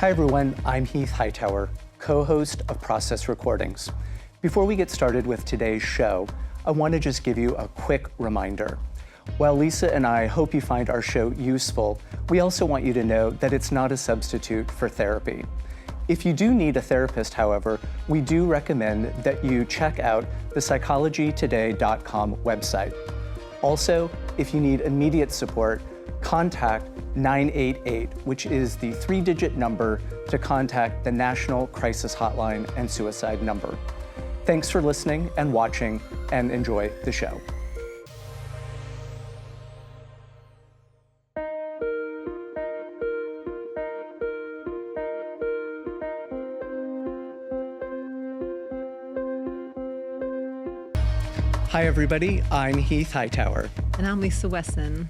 Hi everyone, I'm Heath Hightower, co-host of Process Recordings. Before we get started with today's show, I want to just give you a quick reminder. While Lisa and I hope you find our show useful, we also want you to know that it's not a substitute for therapy. If you do need a therapist, however, we do recommend that you check out the psychologytoday.com website. Also, if you need immediate support, contact 988, which is the 3-digit number to contact the National Crisis Hotline and Suicide number. Thanks for listening and watching, and enjoy the show. Hi everybody, I'm Heath Hightower. And I'm Lisa Wessan.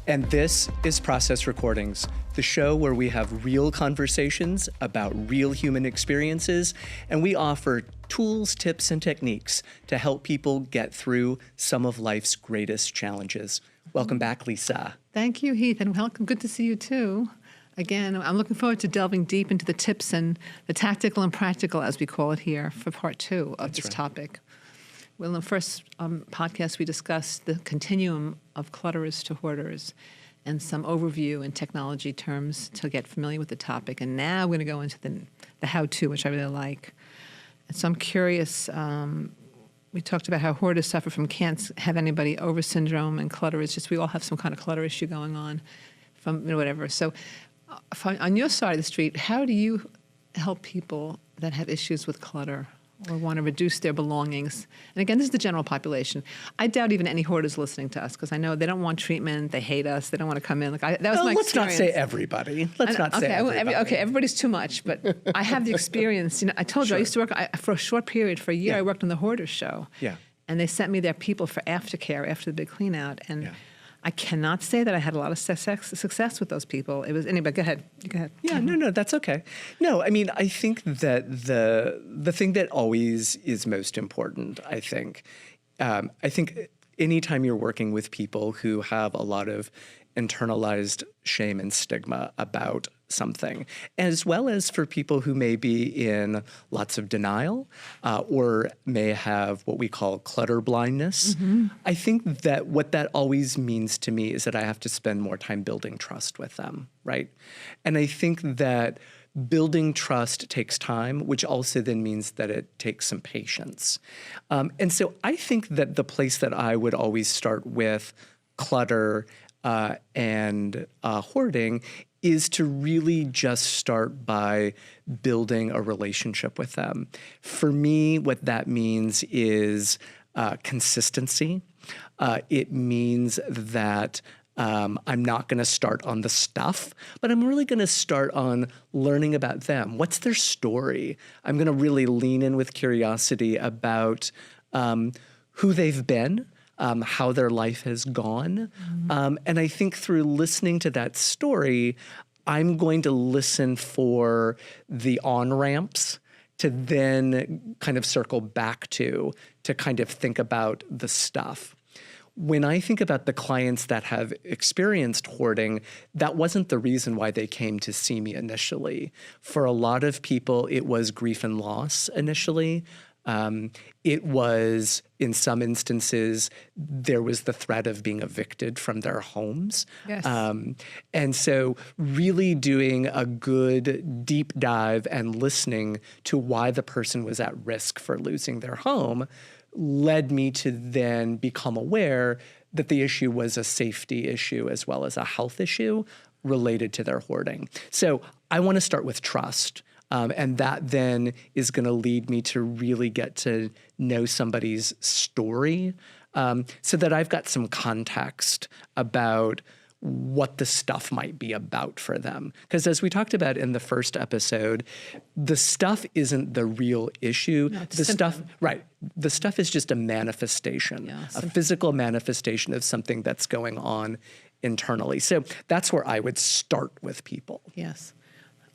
And this is Process Recordings, the show where we have real conversations about real human experiences, and we offer tools, tips, and techniques to help people get through some of life's greatest challenges. Welcome back, Lisa. Thank you, Heath, and welcome. Good to see you too. Again, I'm looking forward to delving deep into the tips and the tactical and practical, as we call it here, for part 2 of this topic. Well, in the first podcast, we discussed the continuum of clutterers to hoarders and some overview in technology terms to get familiar with the topic. And now we're going to go into the how-to, which I really like. And so I'm curious, we talked about how hoarders suffer from can't have anybody over syndrome, and clutterers, just we all have some kind of clutter issue going on from whatever. So on your side of the street, how do you help people that have issues with clutter or want to reduce their belongings? And again, this is the general population. I doubt even any hoarders listening to us, because I know they don't want treatment, they hate us, they don't want to come in. That was my experience. Let's not say everybody. Let's not say everybody. Okay, everybody's too much, but I have the experience. I told you, I used to work, for a short period, for a year, I worked on the Hoarders Show. Yeah. And they sent me their people for aftercare after the big clean out. And I cannot say that I had a lot of success with those people. It was anyway. Go ahead. Yeah, no, that's okay. No, I mean, I think that the thing that always is most important, I think anytime you're working with people who have a lot of internalized shame and stigma about something, as well as for people who may be in lots of denial or may have what we call clutter blindness. Mm-hmm. I think that what that always means to me is that I have to spend more time building trust with them, right? And I think that building trust takes time, which also then means that it takes some patience. And so I think that the place that I would always start with clutter and hoarding is to really just start by building a relationship with them. For me, what that means is consistency. It means that I'm not going to start on the stuff, but I'm really going to start on learning about them. What's their story? I'm going to really lean in with curiosity about who they've been, how their life has gone. Mm-hmm. And I think through listening to that story, I'm going to listen for the on-ramps to then kind of circle back to kind of think about the stuff. When I think about the clients that have experienced hoarding, that wasn't the reason why they came to see me initially. For a lot of people, it was grief and loss initially. It was, in some instances, there was the threat of being evicted from their homes. Yes. And so really doing a good deep dive and listening to why the person was at risk for losing their home led me to then become aware that the issue was a safety issue as well as a health issue related to their hoarding. So I want to start with trust. And that then is going to lead me to really get to know somebody's story so that I've got some context about what the stuff might be about for them. Because as we talked about in the first episode, the stuff isn't the real issue. No, the stuff, right. The stuff is just a manifestation, a physical manifestation of something that's going on internally. So that's where I would start with people. Yes.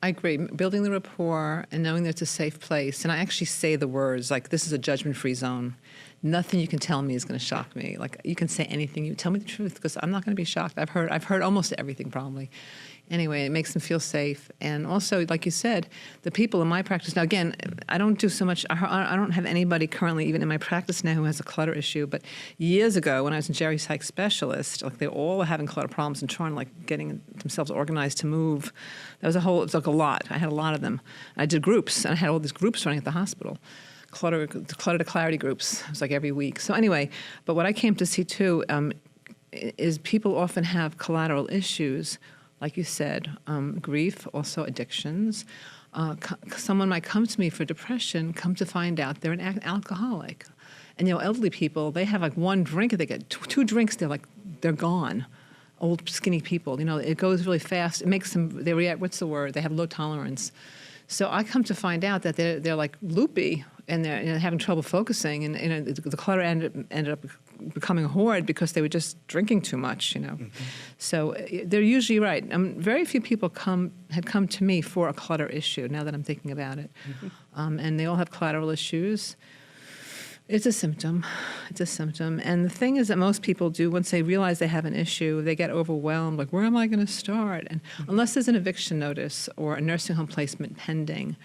I agree. Building the rapport and knowing that it's a safe place. And I actually say the words, like, this is a judgment-free zone. Nothing you can tell me is going to shock me. Like, you can say anything. You tell me the truth, because I'm not going to be shocked. I've heard almost everything probably. Anyway, it makes them feel safe. And also, like you said, the people in my practice, now again, I don't do so much, I don't have anybody currently even in my practice now who has a clutter issue, but years ago when I was a Jerry Psych specialist, like they all were having clutter problems and trying like getting themselves organized to move. That was it was like a lot. I had a lot of them. I did groups, and I had all these groups running at the hospital. Clutter to clarity groups. It was like every week. So anyway, but what I came to see too is people often have collateral issues, like you said, grief, also addictions. Someone might come to me for depression, come to find out they're an alcoholic. And, elderly people, they have like one drink, they get two drinks, they're gone. Old, skinny people, it goes really fast. It makes them, they react, what's the word? They have low tolerance. So I come to find out that they're like loopy, and they're having trouble focusing, and the clutter ended up becoming a hoard because they were just drinking too much, Mm-hmm. So they're usually right. Very few people had come to me for a clutter issue, now that I'm thinking about it. Mm-hmm. And they all have collateral issues. It's a symptom. It's a symptom. And the thing is that most people do, once they realize they have an issue, they get overwhelmed, like, where am I going to start? And unless there's an eviction notice or a nursing home placement pending,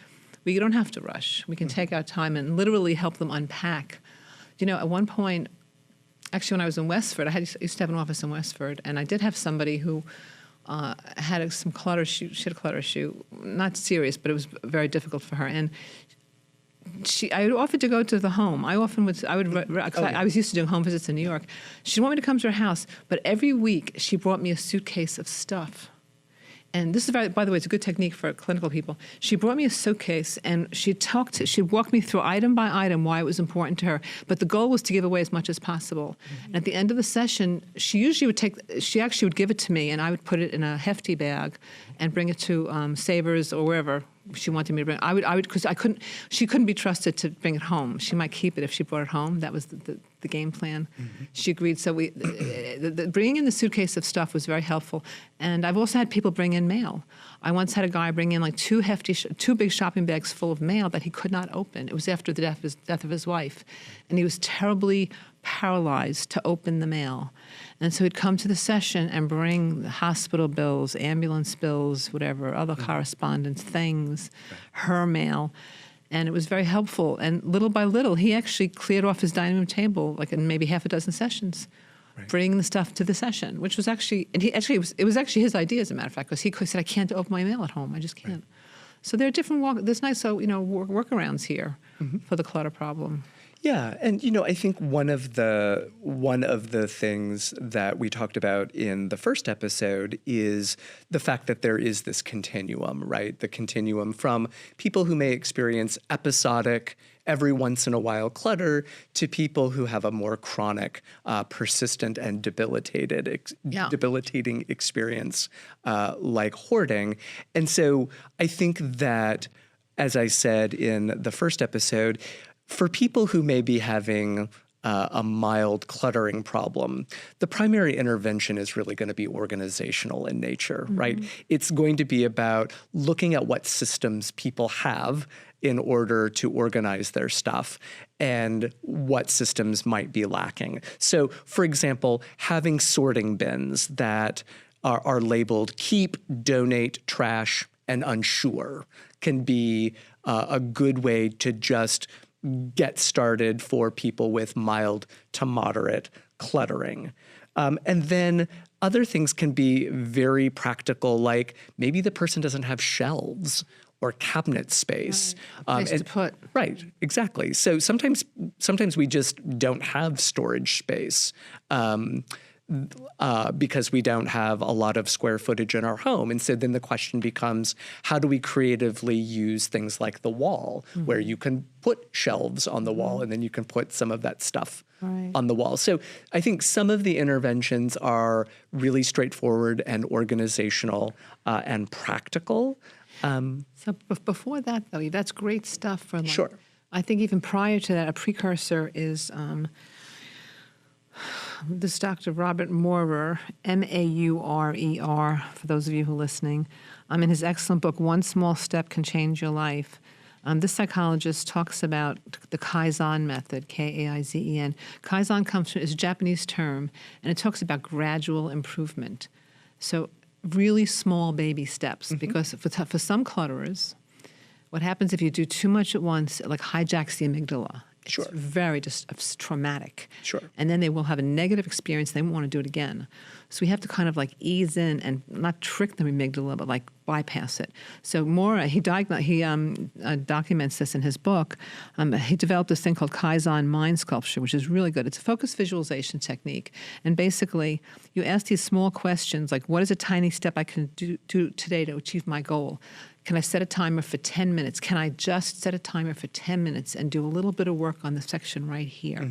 we don't have to rush. We can take our time and literally help them unpack. At one point, actually when I was in Westford, I used to have an office in Westford, and I did have somebody who had some clutter issue. She had a clutter issue, not serious, but it was very difficult for her. And I offered to go to the home. I was used to doing home visits in New York. She wanted me to come to her house, but every week she brought me a suitcase of stuff. And this is, by the way, it's a good technique for clinical people. She brought me a suitcase, and she'd walk me through item by item why it was important to her. But the goal was to give away as much as possible. Mm-hmm. And at the end of the session, she actually would give it to me, and I would put it in a hefty bag and bring it to Savers or wherever she wanted me to bring it. I would, because she couldn't be trusted to bring it home. She might keep it if she brought it home. That was the game plan. Mm-hmm. She agreed. So bringing in the suitcase of stuff was very helpful. And I've also had people bring in mail. I once had a guy bring in like two big shopping bags full of mail that he could not open. It was after the death of his wife. And he was terribly paralyzed to open the mail. And so he'd come to the session and bring the hospital bills, ambulance bills, whatever, other correspondence, things, her mail. And it was very helpful. And little by little, he actually cleared off his dining room table, like in maybe half a dozen sessions, bringing the stuff to the session, which was actually, and it was actually his idea, as a matter of fact, because he said, I can't open my mail at home. I just can't. Right. So there are different, there's nice, workarounds here for the clutter problem. Yeah, and I think one of the things that we talked about in the first episode is the fact that there is this continuum, right? The continuum from people who may experience episodic, every once in a while clutter to people who have a more chronic, persistent, and debilitating experience like hoarding. And so I think that, as I said in the first episode, for people who may be having a mild cluttering problem, the primary intervention is really going to be organizational in nature, right? It's going to be about looking at what systems people have in order to organize their stuff and what systems might be lacking. So, for example, having sorting bins that are labeled keep, donate, trash, and unsure can be a good way to just get started for people with mild to moderate cluttering. And then other things can be very practical, like maybe the person doesn't have shelves or cabinet space. Right. Place to put. Right, exactly. So sometimes we just don't have storage space. Because we don't have a lot of square footage in our home. And so then the question becomes, how do we creatively use things like the wall, where you can put shelves on the wall and then you can put some of that stuff on the wall. So I think some of the interventions are really straightforward and organizational and practical. So before that, though, that's great stuff for like, Sure. I think even prior to that, a precursor is this Dr. Robert Maurer, Maurer, for those of you who are listening, in his excellent book, One Small Step Can Change Your Life. This psychologist talks about the Kaizen method, Kaizen. Kaizen is a Japanese term, and it talks about gradual improvement. So really small baby steps, because for some clutterers, what happens if you do too much at once, it like hijacks the amygdala. Sure. It's very just traumatic. Sure. And then they will have a negative experience. They won't want to do it again. So we have to kind of like ease in and not trick the amygdala, but like bypass it. So Mora, he documents this in his book. He developed this thing called Kaizen mind sculpture, which is really good. It's a focused visualization technique. And basically, you ask these small questions like, what is a tiny step I can do today to achieve my goal? Can I set a timer for 10 minutes? Can I just set a timer for 10 minutes and do a little bit of work on the section right here?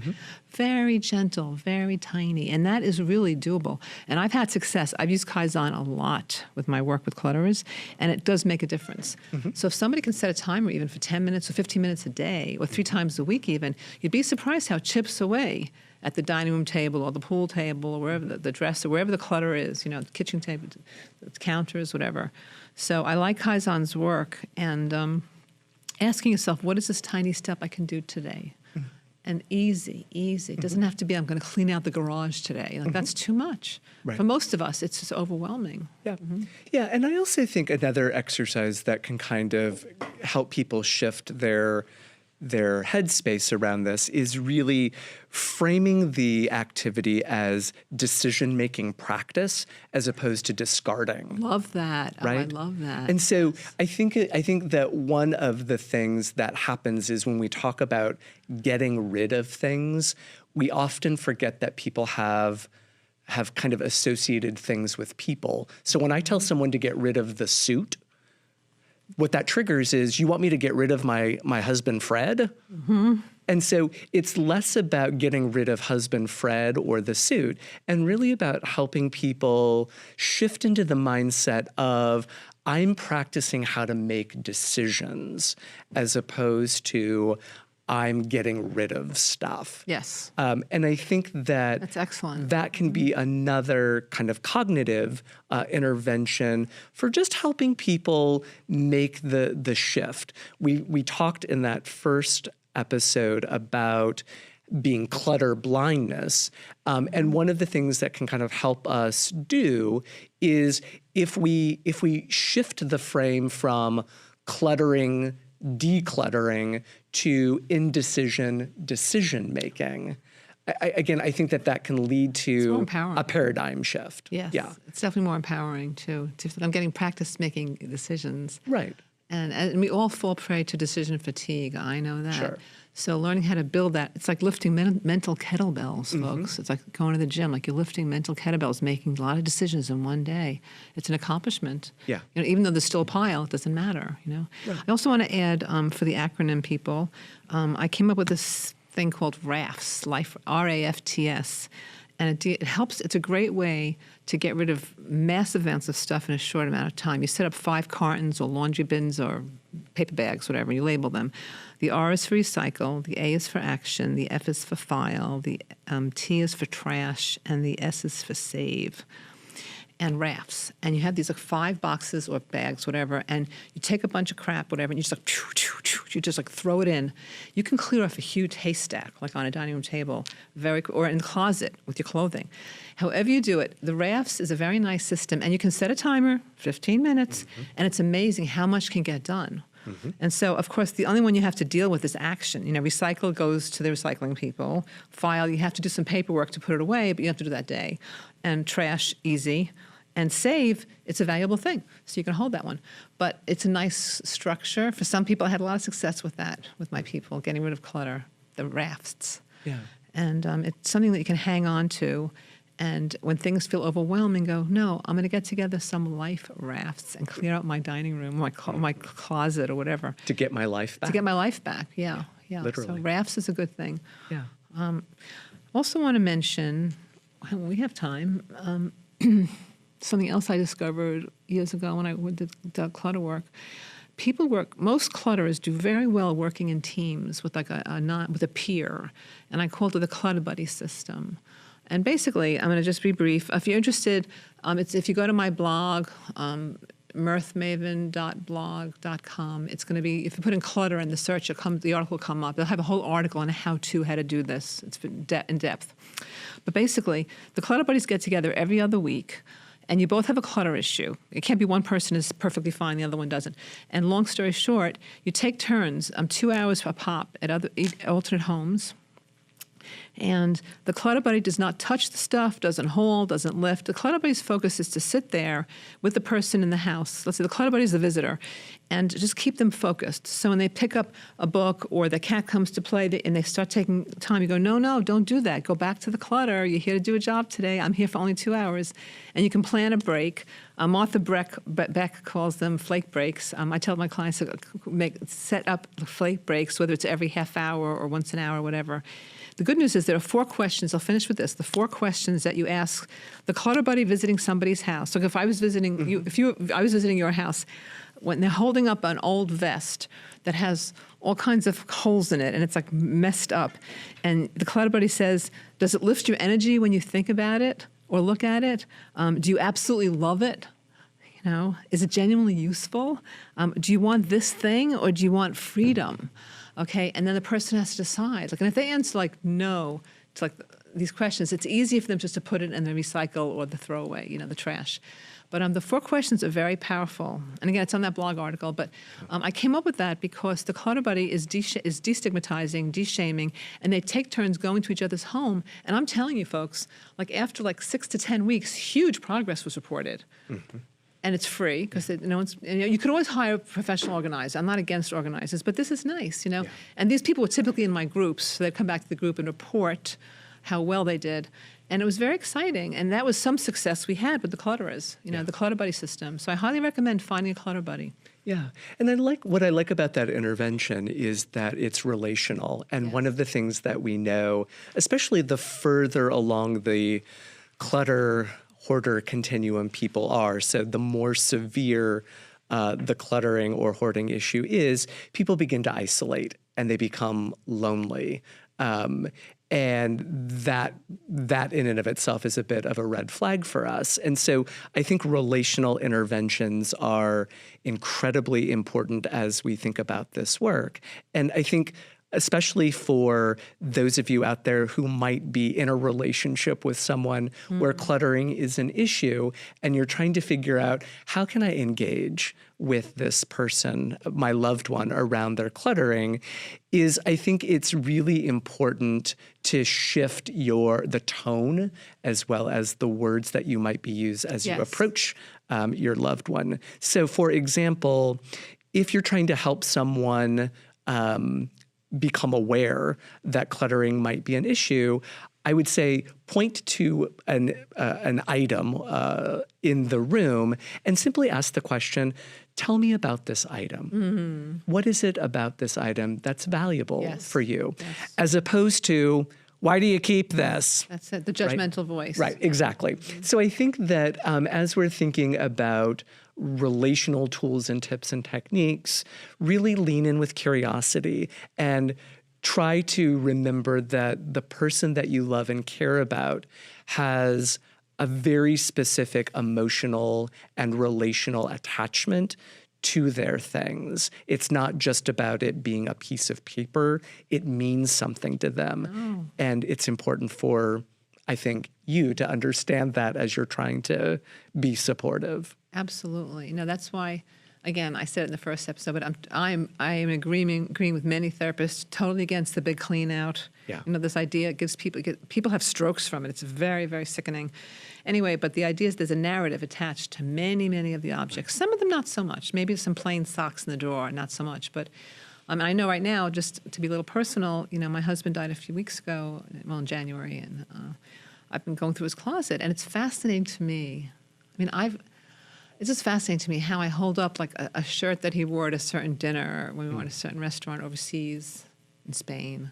Very gentle, very tiny, and that is really doable. And I've had success. I've used Kaizen a lot with my work with clutterers, and it does make a difference. So if somebody can set a timer even for 10 minutes or 15 minutes a day, or 3 times a week even, you'd be surprised how it chips away at the dining room table or the pool table or wherever the dresser, wherever the clutter is, the kitchen table, the counters, whatever. So I like Kaizen's work, and asking yourself, what is this tiny step I can do today? And easy. It doesn't have to be, I'm going to clean out the garage today. Like that's too much. Right. For most of us, it's just overwhelming. Yeah. Yeah, and I also think another exercise that can kind of help people shift their headspace around this is really framing the activity as decision-making practice as opposed to discarding. Love that. Right? Oh, I love that. And so I think that one of the things that happens is when we talk about getting rid of things, we often forget that people have kind of associated things with people. So when I tell someone to get rid of the suit, what that triggers is, you want me to get rid of my husband, Fred? And so it's less about getting rid of husband Fred or the suit, and really about helping people shift into the mindset of, I'm practicing how to make decisions, as opposed to, I'm getting rid of stuff. Yes. And I think that's excellent. That can be another kind of cognitive intervention for just helping people make the shift. We talked in that first episode about being clutter blindness. And one of the things that can kind of help us do is if we shift the frame from cluttering, decluttering to indecision, decision-making. I think that can lead to a paradigm shift. Yes. Yeah. It's definitely more empowering, too. I'm getting practice making decisions. Right. And we all fall prey to decision fatigue. I know that. Sure. So learning how to build that, it's like lifting mental kettlebells, folks. It's like going to the gym, like you're lifting mental kettlebells, making a lot of decisions in one day. It's an accomplishment. Yeah. Even though there's still a pile, it doesn't matter, Right. I also want to add, for the acronym people, I came up with this thing called RAFTS, RAFTS. And it helps. It's a great way to get rid of massive amounts of stuff in a short amount of time. You set up 5 cartons or laundry bins or paper bags, whatever, and you label them. The R is for recycle, the A is for action, the F is for file, the T is for trash, and the S is for save. And rafts. And you have these like 5 boxes or bags, whatever, and you take a bunch of crap, whatever, and you just like, you just like throw it in. You can clear off a huge haystack, like on a dining room table, or in the closet with your clothing. However you do it, the rafts is a very nice system, and you can set a timer, 15 minutes, and it's amazing how much can get done. And so, of course, the only one you have to deal with is action. Recycle goes to the recycling people. File, you have to do some paperwork to put it away, but you have to do that day. And trash, easy. And save, it's a valuable thing, so you can hold that one. But it's a nice structure. For some people, I had a lot of success with that, with my people, getting rid of clutter, the rafts. Yeah. And it's something that you can hang on to. And when things feel overwhelming, go, no, I'm going to get together some life rafts and clear out my dining room, my closet or whatever. To get my life back. To get my life back, yeah. Literally. So rafts is a good thing. Yeah. Also want to mention, when we have time, something else I discovered years ago when I did clutter work. Most clutterers do very well working in teams with with a peer, and I called it the clutter buddy system. And basically, I'm going to just be brief. If you're interested, if you go to my blog, mirthmaven.blog.com, it's going to be, if you put in clutter in the search, the article will come up. They'll have a whole article on how to do this. It's in depth. But basically, the clutter buddies get together every other week, and you both have a clutter issue. It can't be one person is perfectly fine, the other one doesn't. And long story short, you take turns, 2 hours a pop at alternate homes. And the clutter buddy does not touch the stuff, doesn't hold, doesn't lift. The clutter buddy's focus is to sit there with the person in the house. Let's say the clutter buddy is the visitor, and just keep them focused. So when they pick up a book or the cat comes to play and they start taking time, you go, no, don't do that. Go back to the clutter. You're here to do a job today. I'm here for only 2 hours. And you can plan a break. Martha Beck calls them flake breaks. I tell my clients to set up flake breaks, whether it's every half hour or once an hour, whatever. The good news is there are 4 questions. I'll finish with this. The 4 questions that you ask the clutter buddy visiting somebody's house. So if I was visiting you, I was visiting your house, when they're holding up an old vest that has all kinds of holes in it and it's like messed up, and the clutter buddy says, does it lift your energy when you think about it or look at it? Do you absolutely love it? You know, is it genuinely useful? Do you want this thing or do you want freedom? Okay, and then the person has to decide. Like, and if they answer like no to like these questions, it's easy for them just to put it in the recycle or the throwaway, you know, the trash. But the 4 questions are very powerful. And again, it's on that blog article. But I came up with that because the clutter buddy is destigmatizing, de-shaming, and they take turns going to each other's home. And I'm telling you, folks, like after like 6 to 10 weeks, huge progress was reported. Mm-hmm. And it's free because you could always hire a professional organizer. I'm not against organizers, but this is nice, you know. Yeah. And these people were typically in my groups, so they'd come back to the group and report how well they did. And it was very exciting. And that was some success we had with the clutterers, you know, the clutter buddy system. So I highly recommend finding a clutter buddy. Yeah. And what I like about that intervention is that it's relational. And one of the things that we know, especially the further along the clutter hoarder continuum people are, so the more severe the cluttering or hoarding issue is, people begin to isolate and they become lonely. And that in and of itself is a bit of a red flag for us. And so I think relational interventions are incredibly important as we think about this work. And I think especially for those of you out there who might be in a relationship with someone where cluttering is an issue, and you're trying to figure out, how can I engage with this person, my loved one, around their cluttering, I think it's really important to shift the tone as well as the words that you might be used as you approach your loved one. So, for example, if you're trying to help someone become aware that cluttering might be an issue, I would say point to an item in the room and simply ask the question, tell me about this item. Mm-hmm. What is it about this item that's valuable for you? Yes. As opposed to, why do you keep this? That's it, the judgmental voice. Right, exactly. Mm-hmm. So I think that as we're thinking about relational tools and tips and techniques, really lean in with curiosity and try to remember that the person that you love and care about has a very specific emotional and relational attachment to their things. It's not just about it being a piece of paper. It means something to them. Oh. And it's important for, I think, you to understand that as you're trying to be supportive. Absolutely. No, that's why, again, I said it in the first episode, but I am agreeing with many therapists, totally against the big clean out. Yeah. You know, this idea gives people have strokes from it. It's very, very sickening. Anyway, but the idea is there's a narrative attached to many, many of the objects. Some of them not so much. Maybe some plain socks in the drawer, not so much. But I know right now, just to be a little personal, you know, my husband died a few weeks ago, well, in January, and I've been going through his closet, and it's fascinating to me. I mean, it's just fascinating to me how I hold up like a shirt that he wore at a certain dinner when we were at a certain restaurant overseas in Spain.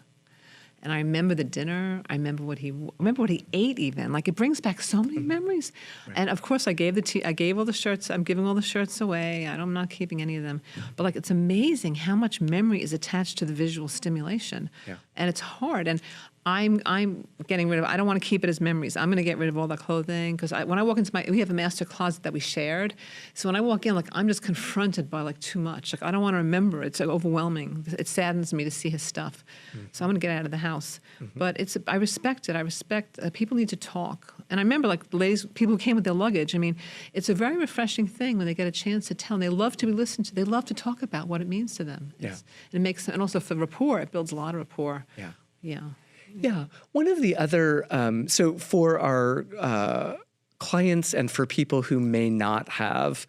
And I remember the dinner. I remember what he ate even. Like, it brings back so many memories. Right. And of course, I gave all the shirts. I'm giving all the shirts away. I'm not keeping any of them. But like, it's amazing how much memory is attached to the visual stimulation. Yeah. And it's hard. And I'm getting rid of. I don't want to keep it as memories. I'm going to get rid of all that clothing because when I walk into we have a master closet that we shared. So when I walk in, like, I'm just confronted by like too much. Like, I don't want to remember. It's like overwhelming. It saddens me to see his stuff. Mm-hmm. So I'm going to get out of the house. Mm-hmm. But I respect it. I respect people need to talk. And I remember, like, the ladies, people who came with their luggage. I mean, it's a very refreshing thing when they get a chance to tell. And they love to be listened to. They love to talk about what it means to them. Yeah. And it makes, and also for rapport, it builds a lot of rapport. Yeah. Yeah. Yeah. One of the other, so for our clients and for people who may not have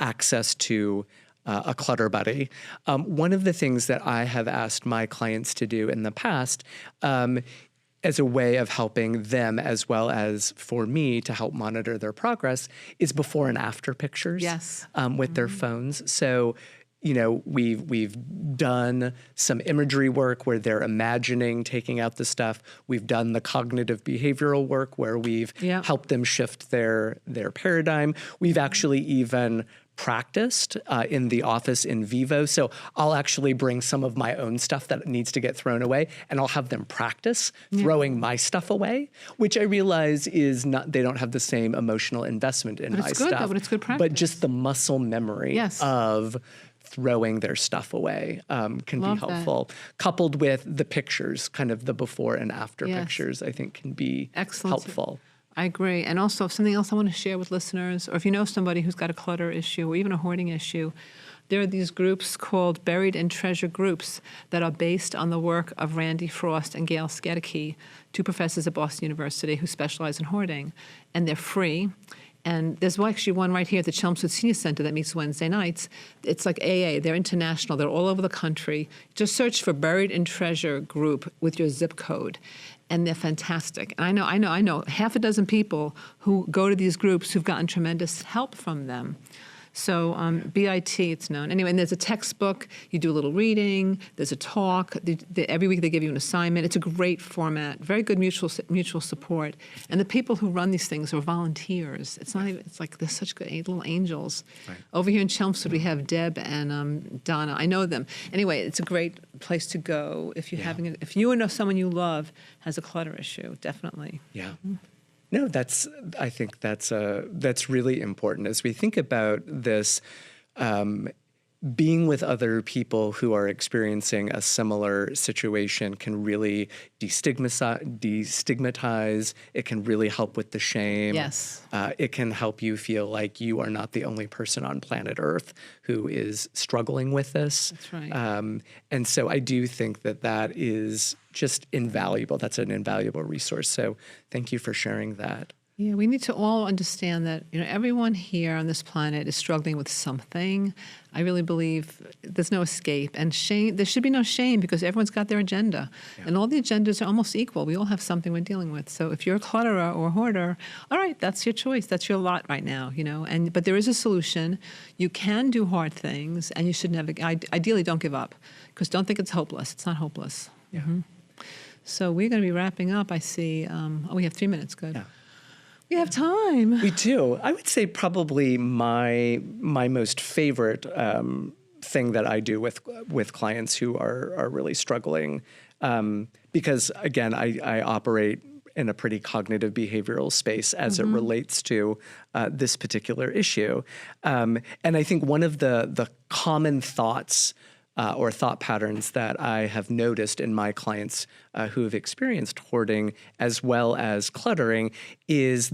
access to a clutter buddy, one of the things that I have asked my clients to do in the past as a way of helping them as well as for me to help monitor their progress is before and after pictures Yes. With their phones. So, we've done some imagery work where they're imagining taking out the stuff. We've done the cognitive behavioral work where we've helped them shift their paradigm. We've actually even practiced in the office in vivo. So I'll actually bring some of my own stuff that needs to get thrown away, and I'll have them practice throwing my stuff away, which I realize is not, they don't have the same emotional investment in my stuff. But it's good practice. But just the muscle memory of throwing their stuff away can be helpful. Coupled with the pictures, kind of the before and after pictures, I think can be helpful. I agree. And also, something else I want to share with listeners, or if you know somebody who's got a clutter issue or even a hoarding issue, there are these groups called Buried in Treasure groups that are based on the work of Randy Frost and Gail Skedeke, two professors at Boston University who specialize in hoarding. And they're free. And there's actually one right here at the Chelmsford Senior Center that meets Wednesday nights. It's like AA. They're international. They're all over the country. Just search for Buried in Treasure group with your zip code. And they're fantastic. And I know half a dozen people who go to these groups who've gotten tremendous help from them. So BIT, it's known. Anyway, and there's a textbook. You do a little reading. There's a talk. Every week they give you an assignment. It's a great format. Very good mutual support. And the people who run these things are volunteers. It's not even. It's like they're such good little angels. Right. Over here in Chelmsford, we have Deb and Donna. I know them. Anyway, it's a great place to go if you're if you know someone you love has a clutter issue. Definitely. Yeah. No, I think that's really important as we think about this. Being with other people who are experiencing a similar situation can really destigmatize. It can really help with the shame. Yes. It can help you feel like you are not the only person on planet Earth who is struggling with this. That's right. And so I do think that is just invaluable. That's an invaluable resource. So thank you for sharing that. Yeah, we need to all understand that, everyone here on this planet is struggling with something. I really believe there's no escape. And shame, there should be no shame because everyone's got their agenda. Yeah. And all the agendas are almost equal. We all have something we're dealing with. So if you're a clutterer or a hoarder, all right, that's your choice. That's your lot right now, But there is a solution. You can do hard things, and you should never, ideally don't give up. Because don't think it's hopeless. It's not hopeless. Yeah. Mm-hmm. So we're going to be wrapping up, I see. We have 3 minutes. Good. Yeah. We have time. We do. I would say probably my most favorite thing that I do with clients who are really struggling, because again, I operate in a pretty cognitive behavioral space as it relates to this particular issue, and I think one of the common thoughts or thought patterns that I have noticed in my clients who have experienced hoarding as well as cluttering is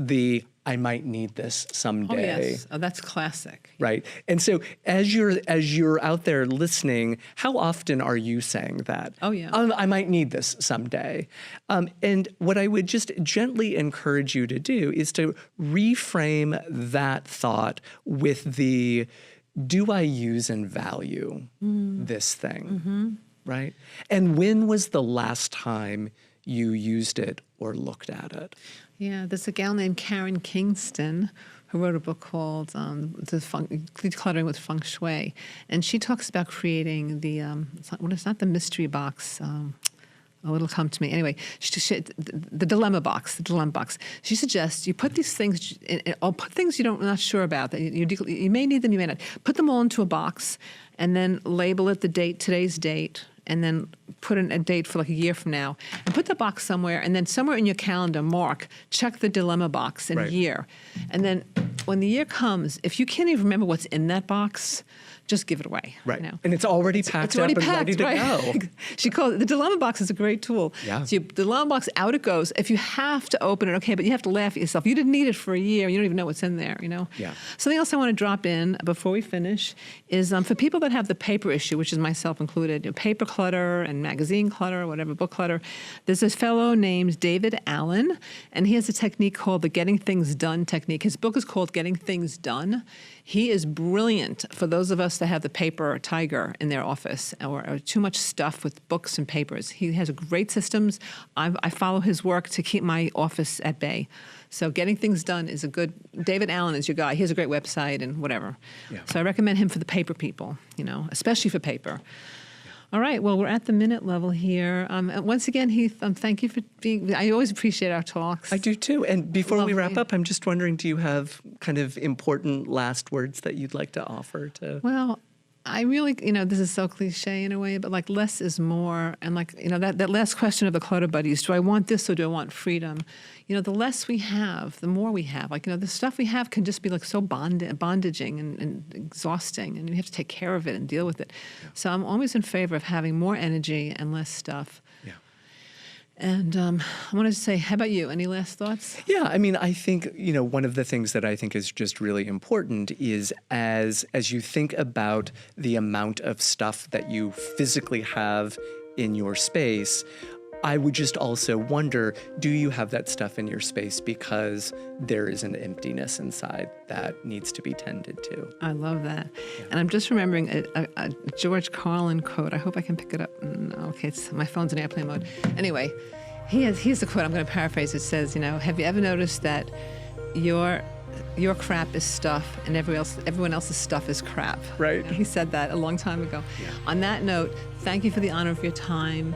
I might need this someday. Oh, yes. Oh, that's classic. Right. And so as you're out there listening, how often are you saying that? Oh, yeah. I might need this someday. And what I would just gently encourage you to do is to reframe that thought with do I use and value this thing, right? And when was the last time you used it or looked at it? Yeah, there's a gal named Karen Kingston who wrote a book called Decluttering with Feng Shui. And she talks about creating it's not the mystery box. It'll come to me. Anyway, the dilemma box. She suggests you put these things, or put things you're not sure about, that you may need them, you may not. Put them all into a box and then label it today's date, and then put in a date for like a year from now, and put the box somewhere, and then somewhere in your calendar, check the dilemma box in a year. And then when the year comes, if you can't even remember what's in that box, just give it away. Right. You know? And it's already packed up and ready to go. She calls it the dilemma box is a great tool. Yeah. So the dilemma box, out it goes. If you have to open it, okay, but you have to laugh at yourself. You didn't need it for a year. You don't even know what's in there, you know? Yeah. Something else I want to drop in before we finish is for people that have the paper issue, which is myself included, paper clutter and magazine clutter, whatever, book clutter. There's this fellow named David Allen, and he has a technique called the Getting Things Done technique. His book is called Getting Things Done. He is brilliant for those of us that have the paper tiger in their office or too much stuff with books and papers. He has great systems. I follow his work to keep my office at bay. So Getting Things Done is a good, David Allen is your guy. He has a great website and whatever. Yeah. So I recommend him for the paper people, you know, especially for paper. All right, well, we're at the minute level here. Once again, Heath, thank you for being, I always appreciate our talks. I do too. And before we wrap Lovely. up, I'm just wondering, do you have kind of important last words that you'd like to offer to? Well, I really, you know, this is so cliche in a way, but like less is more. And like, you know, that last question of the clutter buddies, do I want this or do I want freedom? You know, the less we have, the more we have. Like, you know, the stuff we have can just be like so bondaging and exhausting, and we have to take care of it and deal with it. Yeah. So I'm always in favor of having more energy and less stuff. Yeah. And I wanted to say, how about you? Any last thoughts? Yeah, I mean, I think, you know, one of the things that I think is just really important is as you think about the amount of stuff that you physically have in your space, I would just also wonder, do you have that stuff in your space because there is an emptiness inside that needs to be tended to? I love that. Yeah. And I'm just remembering a George Carlin quote. I hope I can pick it up. Okay, my phone's in airplane mode. Anyway, here's the quote. I'm going to paraphrase. It says, you know, have you ever noticed that your crap is stuff and everyone else's stuff is crap? Right. He said that a long time ago. Yeah. On that note, thank you for the honor of your time.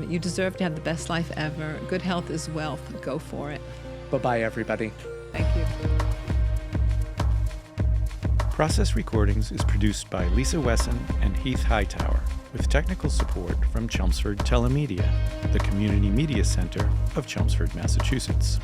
You deserve to have the best life ever. Good health is wealth. Go for it. Bye-bye, everybody. Thank you. Process Recordings is produced by Lisa Wessan and Heath Hightower, with technical support from Chelmsford TeleMedia, the community media center of Chelmsford, Massachusetts.